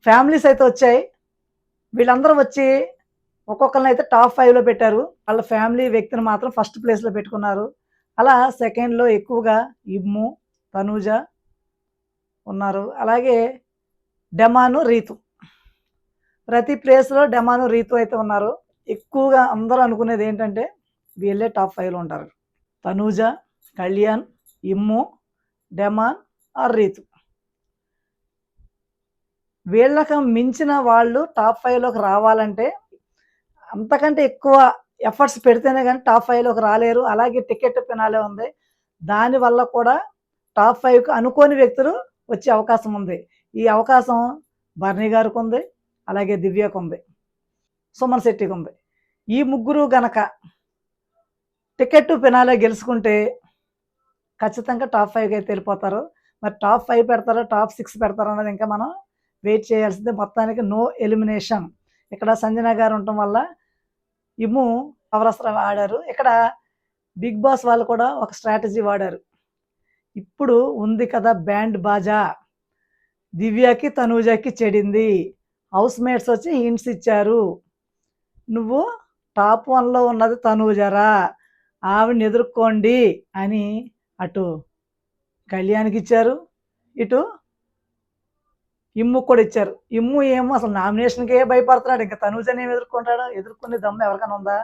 Families అయితే వచ్చాయి. వీళ్ళందరూ వచ్చి ఒక్కొక్కళ్ళని అయితే టాప్ 5లో పెట్టారు. వాళ్ళ ఫ్యామిలీ వ్యక్తిని మాత్రం ఫస్ట్ ప్లేస్‌లో పెట్టుకున్నారు. అలా సెకండ్‌లో ఎక్కువగా ఇమ్ము, తనూజ ఉన్నారు. అలాగే డెమాను, రీతు. ప్రతి ప్లేస్‌లో డెమాను, రీతు అయితే ఉన్నారు. ఎక్కువగా అందరూ అనుకునేదేంటంటే వీళ్ళే టాప్ 5లో ఉంటారు. తనూజ, కళ్యాణ్, ఇమ్ము, డెమాన్ ఆర్ రీతు. వీళ్ళకి మించిన వాళ్ళు టాప్ 5లోకి రావాలంటే అంతకంటే ఎక్కువ ఎఫర్ట్స్ పెడితేనే గాని టాప్ 5లోకి రాలేరు. అలాగే టికెట్ ఫినాలే ఉంది. దానివల్ల కూడా టాప్ 5కి అనుకోని వ్యక్తులు వచ్చే అవకాశం ఉంది. ఈ అవకాశం బర్నీ గారికుంది. అలాగే దివ్యకుంది. సుమన్ శెట్టికుంది. ఈ ముగ్గురు గనక టికెట్ ఫినాలే గెలుచుకుంటే ఖచ్చితంగా టాప్ 5కి అయితే వెళ్ళిపోతారు. మరి టాప్ 5 పెడతారో, టాప్ 6 పెడతారో అన్నది ఇంకా మనం వెయిట్ చేయాల్సిందే. మొత్తానికి నో ఎలిమినేషన్. ఇక్కడ సంజన గారు ఉండటం వల్ల ఇమ్ము నవరస్త్రం ఆడారు. ఇక్కడ బిగ్ బాస్ వాళ్ళు కూడా ఒక స్ట్రాటజీ వాడారు. ఇప్పుడు ఉంది కదా బ్యాండ్ బాజా. దివ్యకి, తనూజకి చెడింది. హౌస్ మేట్స్ వచ్చి హింట్స్ ఇచ్చారు. నువ్వు టాప్ 1లో ఉన్నది తనూజరా. ఆవిడని ఎదుర్కోండి అని అటు కళ్యాణ్‌కి ఇచ్చారు. ఇటు ఇమ్ముకి కూడా ఇచ్చారు. ఇమ్ము ఏమో అసలు నామినేషన్‌కే భయపడుతున్నాడు. ఇంక తనూజని ఏమి ఎదుర్కొంటాడు? ఎదుర్కొనే దమ్ము ఎవరికైనా ఉందా?